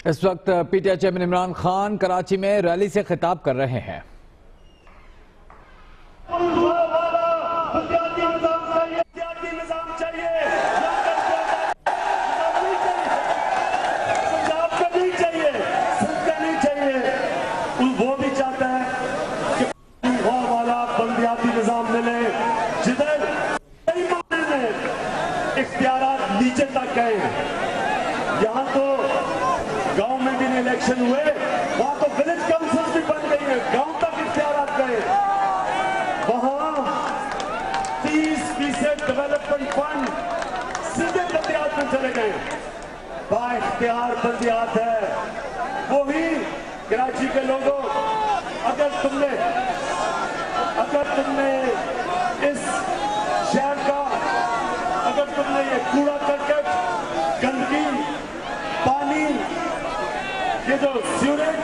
इस वक्त PTI chairman Imran Khan Karachi में रैली से खिताब कर रहे हैं। वो भी चाहता है कि वाला बल्दियाती निजाम मिले जिधर कई मामले में इख्तियारात नीचे तक गए। यहाँ तो गांव में भी इलेक्शन हुए, वहां तो विलेज काउंसिल भी बन गई है, गांव तक इख्तियारात गए। वहां 30% डेवलपमेंट फंड सीधे बल्दियात में चले गए। बाइख्तियार बल्दियात है। वही कराची के लोगों, अगर तुमने इस शहर का, अगर तुमने ये कूड़ा करकट, गंदगी, पानी, ये जो सीवरेज,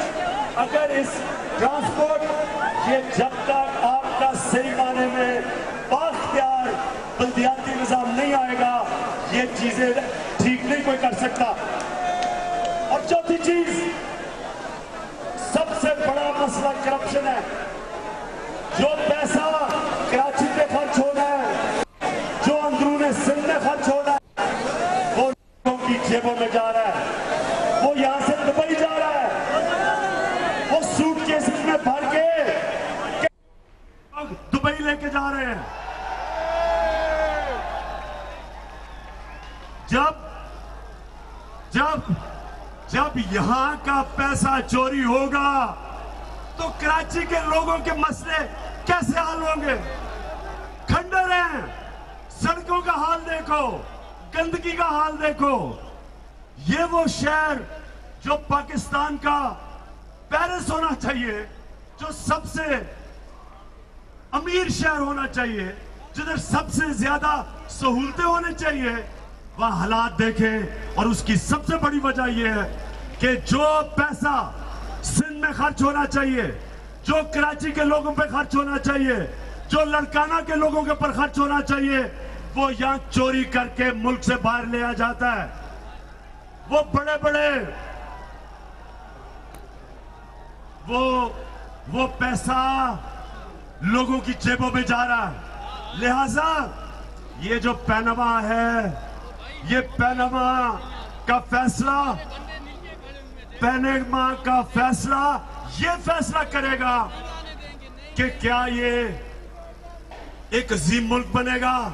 अगर इस ट्रांसपोर्ट, ये जब तक आपका सही माने में बाख्तियार बल्दियाती निजाम नहीं आएगा, ये चीजें ठीक नहीं कोई कर सकता। और चौथी चीज, सबसे बड़ा मसला करप्शन है। जो पैसा कराची पे खर्च हो रहा है, जो अंदरूने सिंध में खर्च हो रहा है, वो लोगों की जेबों में जा रहा है। वो यहां से दुबई जा रहा है, वो सूटकेस में भर के दुबई लेके जा रहे हैं। जब यहां का पैसा चोरी होगा तो कराची के लोगों के मसले कैसे हल होंगे? खंडर हैं, सड़कों का हाल देखो, गंदगी का हाल देखो। ये वो शहर जो पाकिस्तान का पेरिस होना चाहिए, जो सबसे अमीर शहर होना चाहिए, जिधर सबसे ज्यादा सहूलतें होनी चाहिए, वह हालात देखें। और उसकी सबसे बड़ी वजह यह है कि जो पैसा सिंध में खर्च होना चाहिए, जो कराची के लोगों पे खर्च होना चाहिए, जो लड़काना के लोगों के ऊपर खर्च होना चाहिए, वो यहां चोरी करके मुल्क से बाहर ले आ जाता है। वो बड़े बड़े वो पैसा लोगों की जेबों में जा रहा है। लिहाजा ये जो पैनामा है, ये पैनामा का फैसला ये फैसला करेगा कि क्या ये एक अजीम मुल्क बनेगा,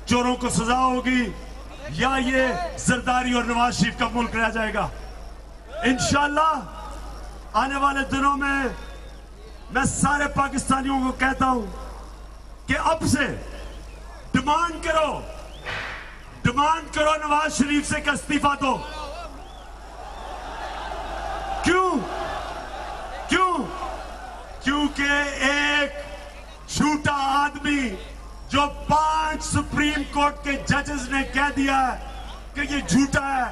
चोरों को सजा होगी, या ये जरदारी और नवाज शरीफ का मुल्क रह जाएगा। इंशाअल्लाह आने वाले दिनों में मैं सारे पाकिस्तानियों को कहता हूं कि अब से डिमांड करो नवाज शरीफ से कि इस्तीफा दो। क्योंकि एक झूठा आदमी जो 5 सुप्रीम कोर्ट के जजेस ने कह दिया है कि ये झूठा है,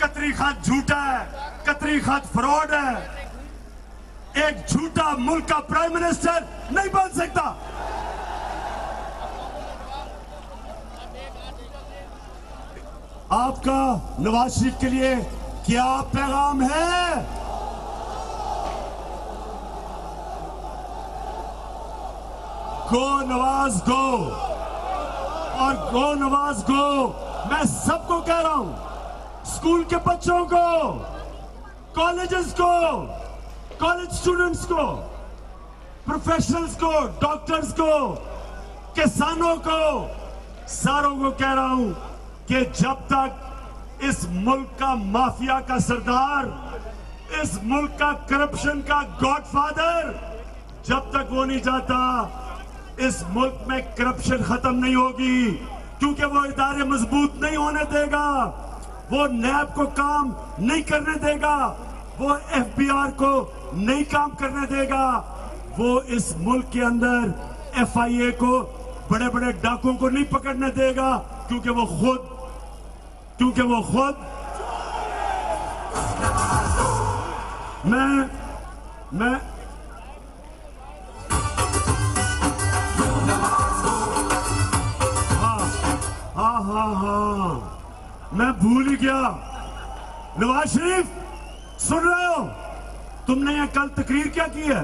कतरी खान झूठा है, कतरी खान फ्रॉड है, एक झूठा मुल्क का प्राइम मिनिस्टर नहीं बन सकता। आपका नवाज शरीफ के लिए क्या पैगाम है? गो नवाज गो, और गो नवाज गो। मैं सबको कह रहा हूं, स्कूल के बच्चों को, कॉलेजेस को, कॉलेज स्टूडेंट्स को, प्रोफेशनल्स को, डॉक्टर्स को, किसानों को, सारों को कह रहा हूं कि जब तक इस मुल्क का माफिया का सरदार, इस मुल्क का करप्शन का गॉडफादर, जब तक वो नहीं जाता, इस मुल्क में करप्शन खत्म नहीं होगी। क्योंकि वो इदारे मजबूत नहीं होने देगा, वो नैब को काम नहीं करने देगा, वो एफबीआर को नहीं काम करने देगा, वो इस मुल्क के अंदर एफआईए को, बड़े बड़े डाकुओं को नहीं पकड़ने देगा। क्योंकि वो खुद मैं हाँ मैं भूल ही गया। नवाज शरीफ सुन रहे हो? तुमने यह कल तकरीर क्या की है?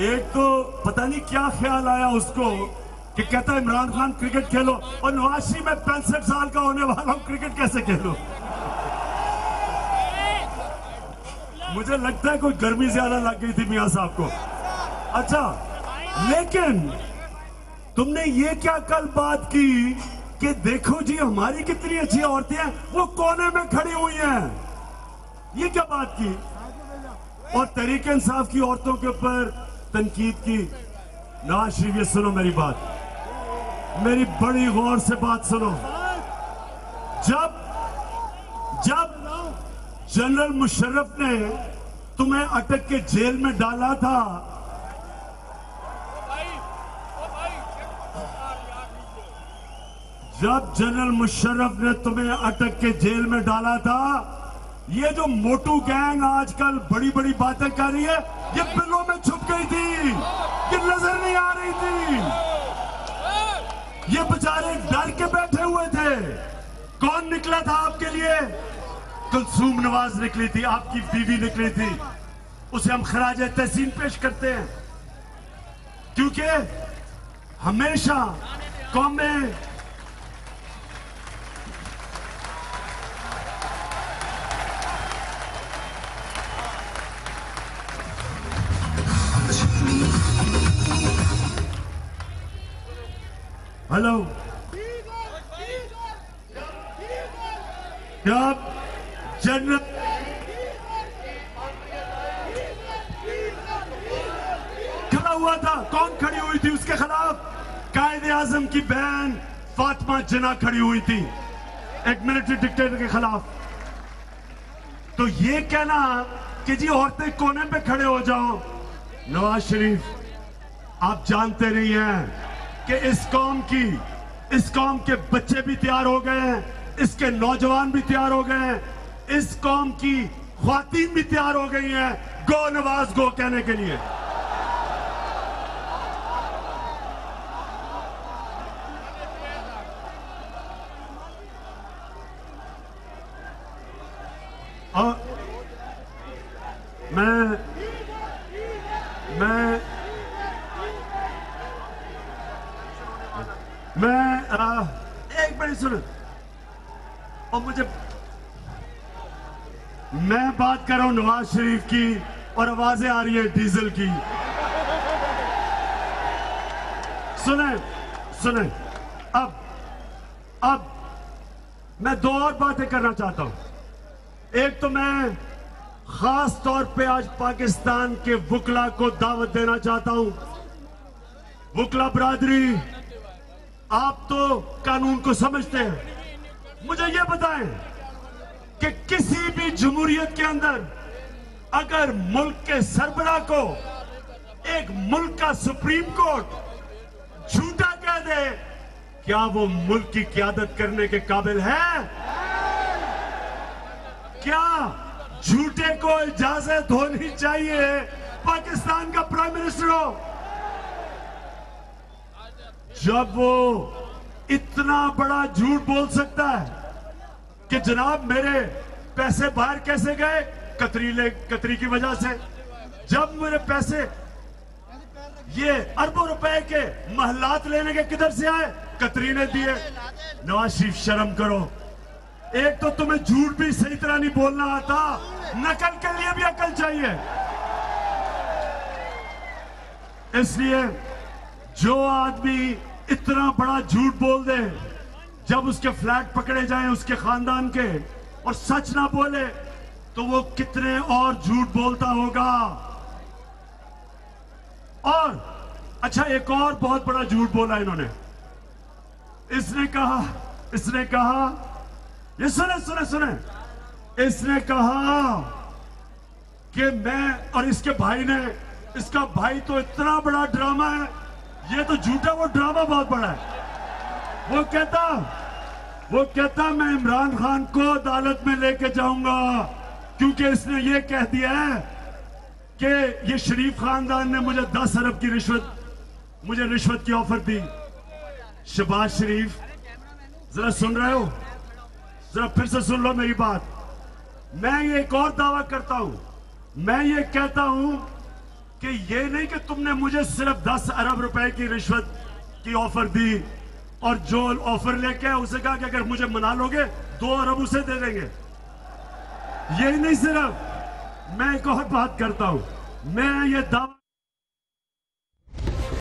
एक तो पता नहीं क्या ख्याल आया उसको कि कहता है इमरान खान क्रिकेट खेलो, और नवाज शरीफ में 65 साल का होने वाला हूं, क्रिकेट कैसे खेलो? मुझे लगता है कोई गर्मी ज्यादा लग गई थी मियां साहब को। अच्छा, लेकिन तुमने ये क्या कल बात की कि देखो जी हमारी कितनी अच्छी औरतें हैं, वो कोने में खड़ी हुई हैं, ये क्या बात की? और तहरीक इंसाफ की औरतों के ऊपर तनकीद की। नवाज शरीफ, ये सुनो मेरी बात, मेरी बड़ी गौर से बात सुनो। जब जनरल मुशर्रफ ने तुम्हें अटक के जेल में डाला था, जब जनरल मुशर्रफ ने तुम्हें अटक के जेल में डाला था, ये जो मोटू गैंग आजकल बड़ी बड़ी बातें कर रही है, ये बिलों में छुप गई थी, ये नजर नहीं आ रही थी। ये बेचारे डर के बैठे हुए थे। कौन निकला था आपके लिए? कुलसूम नवाज निकली थी, आपकी बीवी निकली थी। उसे हम खराज तहसीन पेश करते हैं, क्योंकि हमेशा कौमें हेलो, क्या जनरल खड़ा हुआ था? कौन खड़ी हुई थी उसके खिलाफ? कायदे आजम की बहन फातिमा जिन्ना खड़ी हुई थी, एक मिलिट्री डिक्टेटर के खिलाफ। तो ये कहना कि जी औरतें कोने पे खड़े हो जाओ, नवाज शरीफ आप जानते नहीं हैं कि इस कौम के बच्चे भी तैयार हो गए हैं, इसके नौजवान भी तैयार हो गए हैं, इस कौम की ख्वातीन भी तैयार हो गई हैं गो नवाज गो कहने के लिए। और एक मिनट सुनो, और मैं बात कर रहा हूं नवाज शरीफ की, और आवाजें आ रही है डीजल की। सुने, अब मैं दो और बातें करना चाहता हूं। एक तो मैं खास तौर पे आज पाकिस्तान के वुकला को दावत देना चाहता हूं। वुकला बरादरी, आप तो कानून को समझते हैं, मुझे यह बताएं कि किसी भी जमहूरियत के अंदर अगर मुल्क के सरबराह को एक मुल्क का सुप्रीम कोर्ट झूठा कह दे, क्या वो मुल्क की क़यादत करने के काबिल है? क्या झूठे को इजाजत होनी चाहिए पाकिस्तान का प्राइम मिनिस्टर हो? जब वो इतना बड़ा झूठ बोल सकता है कि जनाब मेरे पैसे बाहर कैसे गए, कतरी की वजह से, जब मेरे पैसे ये अरबों रुपए के महलात लेने के किधर से आए, कतरी ने दिए। नवाज शरीफ शर्म करो, एक तो तुम्हें झूठ भी सही तरह नहीं बोलना आता, नकल के लिए भी अकल चाहिए। इसलिए जो आदमी इतना बड़ा झूठ बोल दे, जब उसके फ्लैट पकड़े जाएं उसके खानदान के, और सच ना बोले, तो वो कितने और झूठ बोलता होगा। और अच्छा, एक और बहुत बड़ा झूठ बोला इन्होंने। इसने कहा ये सुने, इसने कहा कि मैं और इसके भाई ने, इसका भाई तो इतना बड़ा ड्रामा है, ये तो झूठा, वो ड्रामा बहुत बड़ा है। वो कहता मैं इमरान खान को अदालत में लेके जाऊंगा, क्योंकि इसने ये कह दिया है कि ये शरीफ खानदान ने मुझे 10 अरब की रिश्वत की ऑफर दी। शहबाज शरीफ, जरा सुन रहे हो? जरा फिर से सुन लो मेरी बात। मैं ये एक और दावा करता हूं, मैं ये कहता हूं कि ये नहीं कि तुमने मुझे सिर्फ 10 अरब रुपए की रिश्वत की ऑफर दी और जो ऑफर लेके आया उसे कहा कि अगर मुझे मना लोगे 2 अरब उसे दे देंगे। यही नहीं, सिर्फ मैं एक और बात करता हूं, मैं ये दावा